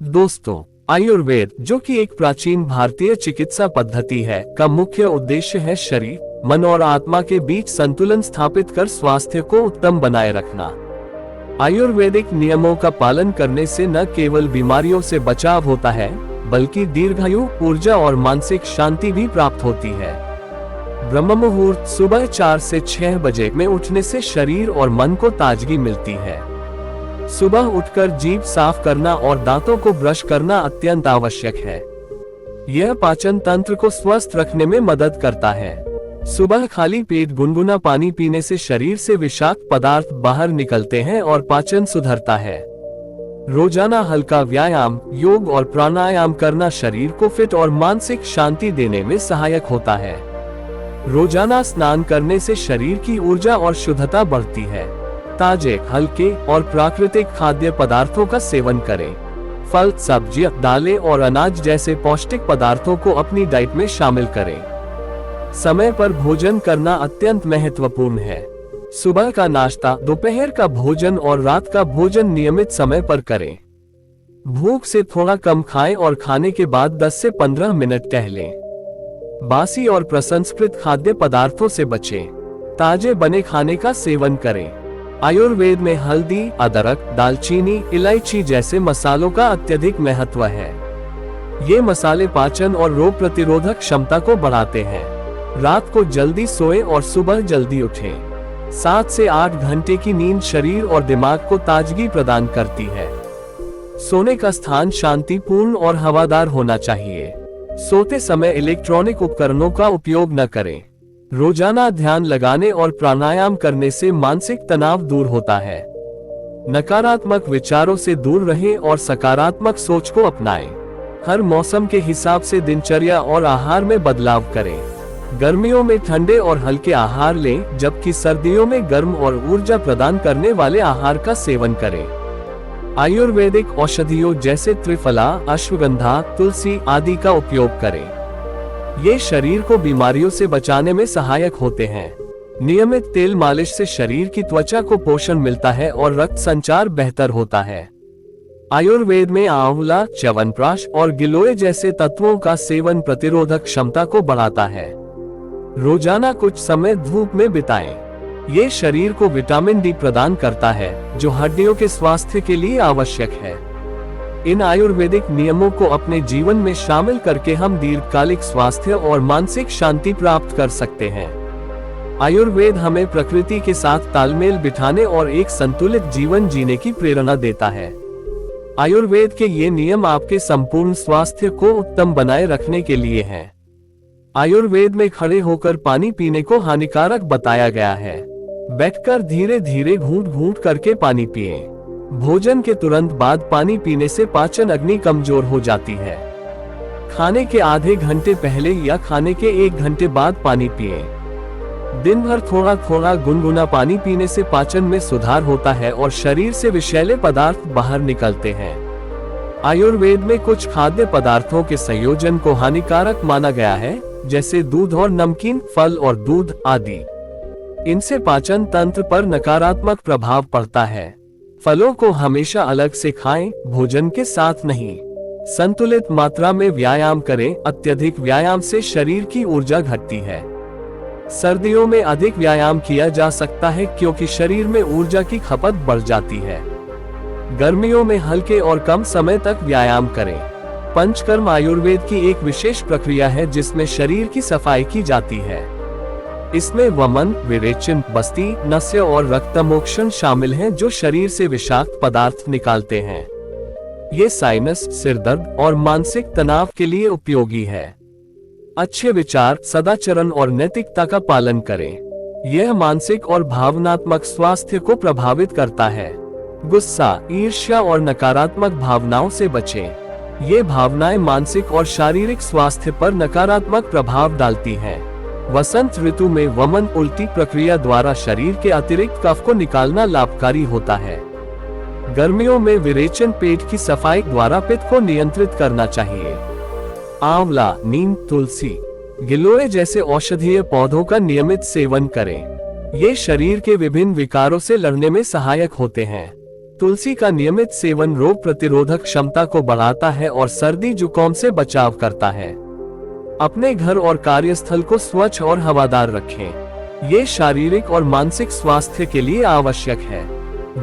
दोस्तों, आयुर्वेद, जो कि एक प्राचीन भारतीय चिकित्सा पद्धति है, का मुख्य उद्देश्य है शरीर, मन और आत्मा के बीच संतुलन स्थापित कर स्वास्थ्य को उत्तम बनाए रखना। आयुर्वेदिक नियमों का पालन करने से न केवल बीमारियों से बचाव होता है, बल्कि दीर्घायु, ऊर्जा और मानसिक शांति भी प्राप्त होती है। ब्रह्म मुहूर्त सुबह 4 से 6 बजे में उठने से शरीर और मन को ताजगी मिलती है। सुबह उठकर जीभ साफ करना और दांतों को ब्रश करना अत्यंत आवश्यक है। यह पाचन तंत्र को स्वस्थ रखने में मदद करता है। सुबह खाली पेट गुनगुना पानी पीने से शरीर से विषाक्त पदार्थ बाहर निकलते हैं और पाचन सुधरता है। रोजाना हल्का व्यायाम, योग और प्राणायाम करना शरीर को फिट और मानसिक शांति देने में सहायक होता है। रोजाना स्नान करने से शरीर की ऊर्जा और शुद्धता बढ़ती है। ताजे, हल्के और प्राकृतिक खाद्य पदार्थों का सेवन करें। फल, सब्जियां, दालें और अनाज जैसे पौष्टिक पदार्थों को अपनी डाइट में शामिल करें। समय पर भोजन करना अत्यंत महत्वपूर्ण है। सुबह का नाश्ता, दोपहर का भोजन और रात का भोजन नियमित समय पर करें। भूख से थोड़ा कम खाएं और खाने के बाद 10 से 15 मिनट टहलें। बासी और प्रसंस्कृत खाद्य पदार्थों से बचें। ताजे बने खाने का सेवन करें। आयुर्वेद में हल्दी, अदरक, दालचीनी, इलायची जैसे मसालों का अत्यधिक महत्व है। ये मसाले पाचन और रोग प्रतिरोधक क्षमता को बढ़ाते हैं। रात को जल्दी सोएं और सुबह जल्दी उठें। 7 से 8 घंटे की नींद शरीर और दिमाग को ताजगी प्रदान करती है। सोने का स्थान शांतिपूर्ण और हवादार होना चाहिए। सोते समय इलेक्ट्रॉनिक उपकरणों का उपयोग न करें। रोजाना ध्यान लगाने और प्राणायाम करने से मानसिक तनाव दूर होता है। नकारात्मक विचारों से दूर रहें और सकारात्मक सोच को अपनाएं। हर मौसम के हिसाब से दिनचर्या और आहार में बदलाव करें। गर्मियों में ठंडे और हल्के आहार लें, जबकि सर्दियों में गर्म और ऊर्जा प्रदान करने वाले आहार का सेवन करें। आयुर्वेदिक औषधियों जैसे त्रिफला, अश्वगंधा, तुलसी आदि का उपयोग करें। ये शरीर को बीमारियों से बचाने में सहायक होते हैं। नियमित तेल मालिश से शरीर की त्वचा को पोषण मिलता है और रक्त संचार बेहतर होता है। आयुर्वेद में आंवला, च्यवनप्राश और गिलोय जैसे तत्वों का सेवन प्रतिरोधक क्षमता को बढ़ाता है। रोजाना कुछ समय धूप में बिताएं। ये शरीर को विटामिन डी प्रदान करता है, जो हड्डियों के स्वास्थ्य के लिए आवश्यक है। इन आयुर्वेदिक नियमों को अपने जीवन में शामिल करके हम दीर्घकालिक स्वास्थ्य और मानसिक शांति प्राप्त कर सकते हैं। आयुर्वेद हमें प्रकृति के साथ तालमेल बिठाने और एक संतुलित जीवन जीने की प्रेरणा देता है। आयुर्वेद के ये नियम आपके संपूर्ण स्वास्थ्य को उत्तम बनाए रखने के लिए हैं। आयुर्वेद में खड़े होकर पानी पीने को हानिकारक बताया गया है। बैठकर धीरे धीरे घूंट घूंट करके पानी पिएं। भोजन के तुरंत बाद पानी पीने से पाचन अग्नि कमजोर हो जाती है। खाने के आधे घंटे पहले या खाने के 1 घंटे बाद पानी पिएं। दिन भर थोड़ा थोड़ा गुनगुना पानी पीने से पाचन में सुधार होता है और शरीर से विषैले पदार्थ बाहर निकलते हैं। आयुर्वेद में कुछ खाद्य पदार्थों के संयोजन को हानिकारक माना गया है, जैसे दूध और नमकीन, फल और दूध आदि। इनसे पाचन तंत्र पर नकारात्मक प्रभाव पड़ता है। फलों को हमेशा अलग से खाएं, भोजन के साथ नहीं। संतुलित मात्रा में व्यायाम करें। अत्यधिक व्यायाम से शरीर की ऊर्जा घटती है। सर्दियों में अधिक व्यायाम किया जा सकता है क्योंकि शरीर में ऊर्जा की खपत बढ़ जाती है। गर्मियों में हल्के और कम समय तक व्यायाम करें। पंचकर्म आयुर्वेद की एक विशेष प्रक्रिया है जिसमें शरीर की सफाई की जाती है। इसमें वमन, विरेचन, बस्ती, नस्य और रक्तमोक्षण शामिल हैं, जो शरीर से विषाक्त पदार्थ निकालते हैं। ये साइनस, सिरदर्द और मानसिक तनाव के लिए उपयोगी है। अच्छे विचार, सदाचरण और नैतिकता का पालन करें। यह मानसिक और भावनात्मक स्वास्थ्य को प्रभावित करता है। गुस्सा, ईर्ष्या और नकारात्मक भावनाओं से बचें। ये भावनाएं मानसिक और शारीरिक स्वास्थ्य पर नकारात्मक प्रभाव डालती हैं। वसंत ऋतु में वमन, उल्टी प्रक्रिया द्वारा शरीर के अतिरिक्त कफ को निकालना लाभकारी होता है। गर्मियों में विरेचन, पेट की सफाई द्वारा पित्त को नियंत्रित करना चाहिए। आंवला, नीम, तुलसी, गिलोय जैसे औषधीय पौधों का नियमित सेवन करें। ये शरीर के विभिन्न विकारों से लड़ने में सहायक होते हैं। तुलसी का नियमित सेवन रोग प्रतिरोधक क्षमता को बढ़ाता है और सर्दी जुकाम से बचाव करता है। अपने घर और कार्यस्थल को स्वच्छ और हवादार रखें। ये शारीरिक और मानसिक स्वास्थ्य के लिए आवश्यक है।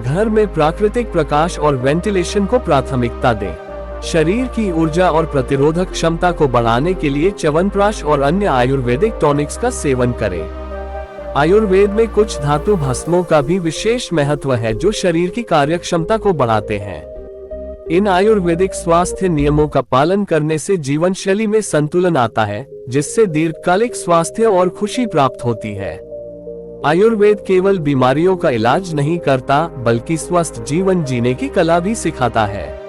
घर में प्राकृतिक प्रकाश और वेंटिलेशन को प्राथमिकता दें। शरीर की ऊर्जा और प्रतिरोधक क्षमता को बढ़ाने के लिए च्यवनप्राश और अन्य आयुर्वेदिक टॉनिक्स का सेवन करें। आयुर्वेद में कुछ धातु भस्मों का भी विशेष महत्व है जो शरीर की कार्यक्षमता को बढ़ाते हैं। इन आयुर्वेदिक स्वास्थ्य नियमों का पालन करने से जीवन शैली में संतुलन आता है, जिससे दीर्घकालिक स्वास्थ्य और खुशी प्राप्त होती है। आयुर्वेद केवल बीमारियों का इलाज नहीं करता, बल्कि स्वस्थ जीवन जीने की कला भी सिखाता है।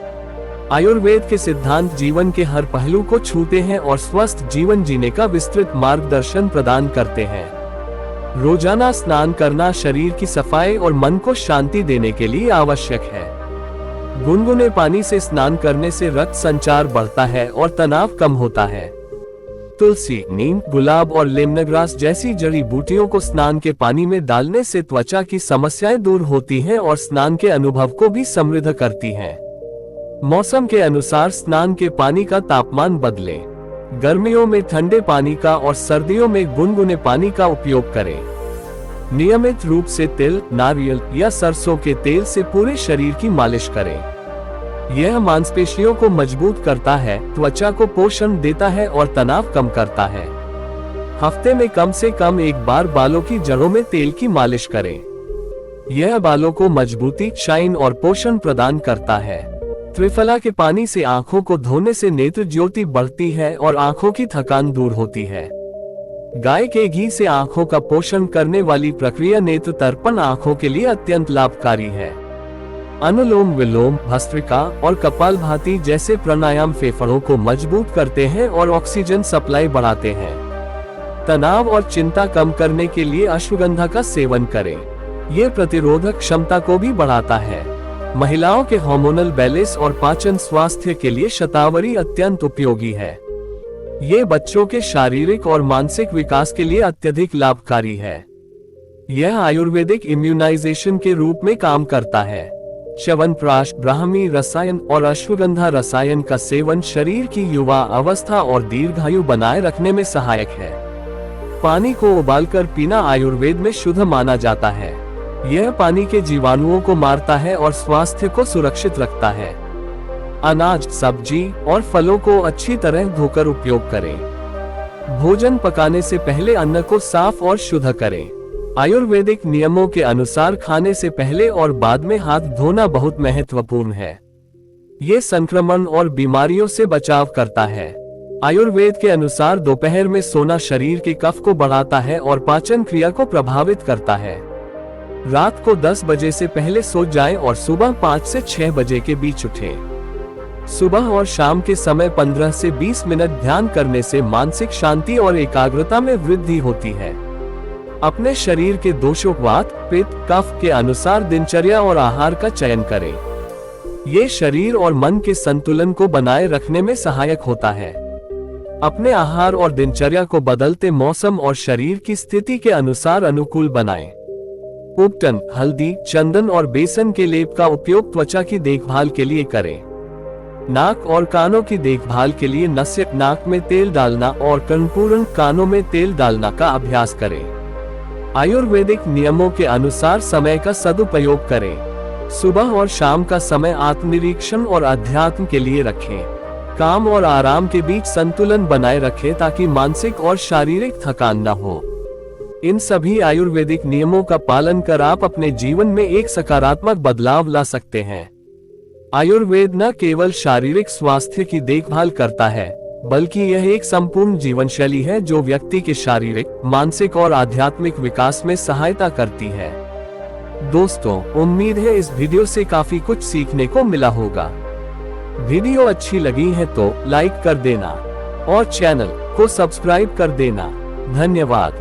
आयुर्वेद के सिद्धांत जीवन के हर पहलू को छूते हैं और स्वस्थ जीवन जीने का विस्तृत मार्गदर्शन प्रदान करते हैं। रोजाना स्नान करना शरीर की सफाई और मन को शांति देने के लिए आवश्यक है। गुनगुने पानी से स्नान करने से रक्त संचार बढ़ता है और तनाव कम होता है। तुलसी, नीम, गुलाब और लेमनग्रास जैसी जड़ी बूटियों को स्नान के पानी में डालने से त्वचा की समस्याएं दूर होती हैं और स्नान के अनुभव को भी समृद्ध करती हैं। मौसम के अनुसार स्नान के पानी का तापमान बदलें। गर्मियों में ठंडे पानी का और सर्दियों में गुनगुने पानी का उपयोग करें। नियमित रूप से तिल, नारियल या सरसों के तेल से पूरे शरीर की मालिश करें। यह मांसपेशियों को मजबूत करता है, त्वचा को पोषण देता है और तनाव कम करता है। हफ्ते में कम से कम एक बार बालों की जड़ों में तेल की मालिश करें। यह बालों को मजबूती, शाइन और पोषण प्रदान करता है। त्रिफला के पानी से आंखों को धोने से नेत्र ज्योति बढ़ती है और आंखों की थकान दूर होती है। गाय के घी से आंखों का पोषण करने वाली प्रक्रिया नेत्र तर्पण आंखों के लिए अत्यंत लाभकारी है। अनुलोम विलोम, भस्त्रिका और कपालभाति जैसे प्राणायाम फेफड़ों को मजबूत करते हैं और ऑक्सीजन सप्लाई बढ़ाते हैं। तनाव और चिंता कम करने के लिए अश्वगंधा का सेवन करें। यह प्रतिरोधक क्षमता को भी बढ़ाता है। महिलाओं के हार्मोनल बैलेंस और पाचन स्वास्थ्य के लिए शतावरी अत्यंत उपयोगी है। ये बच्चों के शारीरिक और मानसिक विकास के लिए अत्यधिक लाभकारी है। यह आयुर्वेदिक इम्यूनाइजेशन के रूप में काम करता है। च्यवनप्राश, ब्राह्मी रसायन और अश्वगंधा रसायन का सेवन शरीर की युवा अवस्था और दीर्घायु बनाए रखने में सहायक है। पानी को उबालकर पीना आयुर्वेद में शुद्ध माना जाता है। यह पानी के जीवाणुओं को मारता है और स्वास्थ्य को सुरक्षित रखता है। अनाज, सब्जी और फलों को अच्छी तरह धोकर उपयोग करें। भोजन पकाने से पहले अन्न को साफ और शुद्ध करें। आयुर्वेदिक नियमों के अनुसार खाने से पहले और बाद में हाथ धोना बहुत महत्वपूर्ण है। ये संक्रमण और बीमारियों से बचाव करता है। आयुर्वेद के अनुसार दोपहर में सोना शरीर के कफ को बढ़ाता है और पाचन क्रिया को प्रभावित करता है। रात को 10 बजे से पहले सो जाएं और सुबह 5 से 6 बजे के बीच उठें। सुबह और शाम के समय 15 से 20 मिनट ध्यान करने से मानसिक शांति और एकाग्रता में वृद्धि होती है। अपने शरीर के दोषों, वात, पित्त, कफ के अनुसार दिनचर्या और आहार का चयन करें। ये शरीर और मन के संतुलन को बनाए रखने में सहायक होता है। अपने आहार और दिनचर्या को बदलते मौसम और शरीर की स्थिति के अनुसार अनुकूल बनाएं। उपटन, हल्दी, चंदन और बेसन के लेप का उपयोग त्वचा की देखभाल के लिए करें। नाक और कानों की देखभाल के लिए नस्य, नाक में तेल डालना और कर्णपूरण, कानों में तेल डालना का अभ्यास करें। आयुर्वेदिक नियमों के अनुसार समय का सदुपयोग करें। सुबह और शाम का समय आत्मनिरीक्षण और अध्यात्म के लिए रखें। काम और आराम के बीच संतुलन बनाए रखें ताकि मानसिक और शारीरिक थकान न हो। इन सभी आयुर्वेदिक नियमों का पालन कर आप अपने जीवन में एक सकारात्मक बदलाव ला सकते हैं। आयुर्वेद न केवल शारीरिक स्वास्थ्य की देखभाल करता है, बल्कि यह एक संपूर्ण जीवन शैली है जो व्यक्ति के शारीरिक, मानसिक और आध्यात्मिक विकास में सहायता करती है। दोस्तों, उम्मीद है इस वीडियो से काफी कुछ सीखने को मिला होगा। वीडियो अच्छी लगी है तो लाइक कर देना और चैनल को सब्सक्राइब कर देना। धन्यवाद।